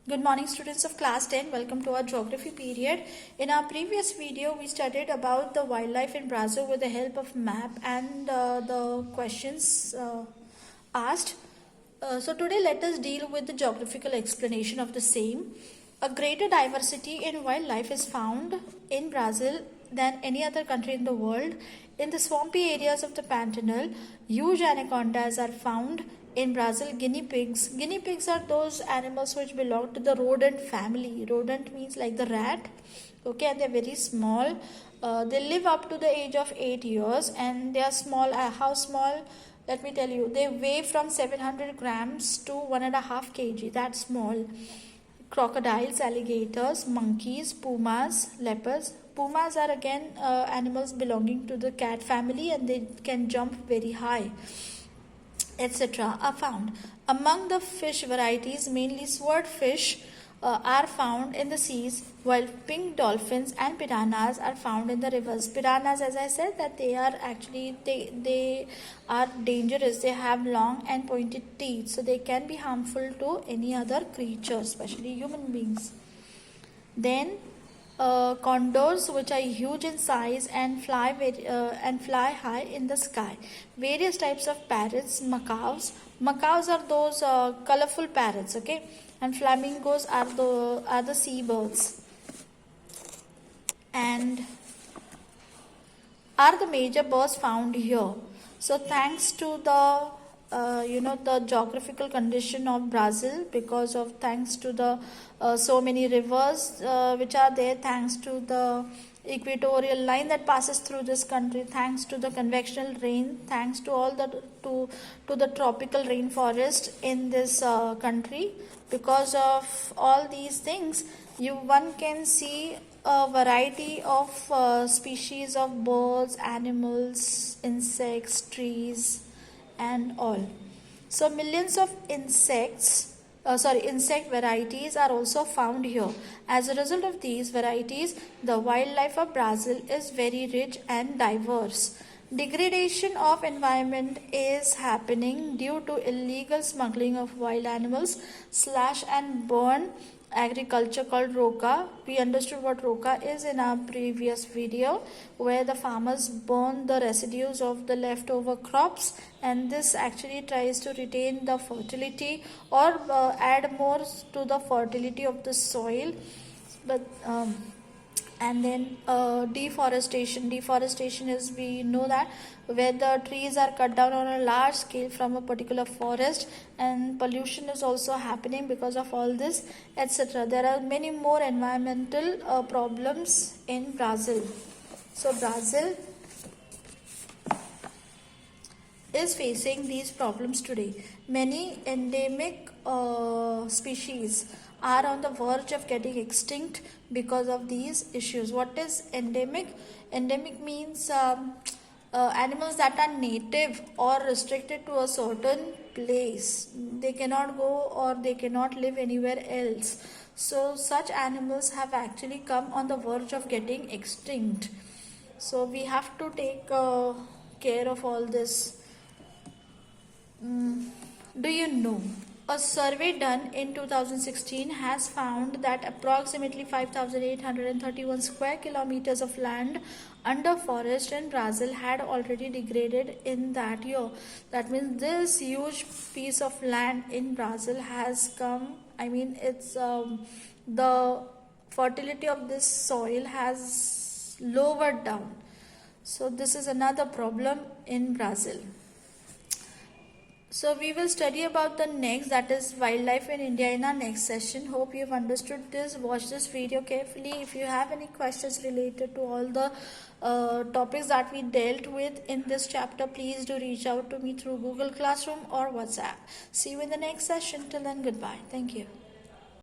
Good morning students of class 10. Welcome to our geography period. In our previous video we studied about the wildlife in Brazil with the help of map and the questions asked. So today let us deal with the geographical explanation of the same. A greater diversity in wildlife is found in Brazil than any other country in the world. In the swampy areas of the Pantanal, huge anacondas are found. In Brazil, guinea pigs. Guinea pigs are those animals which belong to the rodent family. Rodent means like the rat. Okay, and they're very small. They live up to the age of 8 years and they are small. How small? Let me tell you. They weigh from 700 grams to 1.5 kg. That's small. Crocodiles, alligators, monkeys, pumas, leopards. Pumas are again animals belonging to the cat family and they can jump very high, etc. are found. Among the fish varieties, mainly swordfish are found in the seas, while pink dolphins and piranhas are found in the rivers. Piranhas, as I said, that they are actually they are dangerous. They have long and pointed teeth, so they can be harmful to any other creature, especially human beings. Then condors, which are huge in size and fly high in the sky. Various types of parrots, macaws. Macaws are those colorful parrots, okay, and flamingos are the seabirds, and are the major birds found here. So thanks to the the geographical condition of Brazil, because of thanks to the so many rivers which are there, thanks to the equatorial line that passes through this country, thanks to the convectional rain, thanks to all the to the tropical rainforest in this country. Because of all these things, one can see a variety of species of birds, animals, insects, trees and all. So millions of insect varieties are also found here. As a result of these varieties, the wildlife of Brazil is very rich and diverse. Degradation of environment is happening due to illegal smuggling of wild animals, slash and burn agriculture called roca. We understood what roca is in our previous video, where the farmers burn the residues of the leftover crops, and this actually tries to retain the fertility or add more to the fertility of the soil. But and then deforestation is, we know that, where the trees are cut down on a large scale from a particular forest, and pollution is also happening because of all this, etc. There are many more environmental problems in Brazil. So Brazil is facing these problems today. Many endemic species are on the verge of getting extinct because of these issues. What is endemic? Endemic means animals that are native or restricted to a certain place. They cannot go or they cannot live anywhere else. So such animals have actually come on the verge of getting extinct. So we have to take care of all this. Do you know? A survey done in 2016 has found that approximately 5,831 square kilometers of land under forest in Brazil had already degraded in that year. That means this huge piece of land in Brazil has come, it's the fertility of this soil has lowered down. So this is another problem in Brazil. So we will study about the next, that is wildlife in India, in our next session. Hope you've understood this. Watch this video carefully. If you have any questions related to all the topics that we dealt with in this chapter, please do reach out to me through Google Classroom or WhatsApp. See you in the next session. Till then, goodbye. Thank you.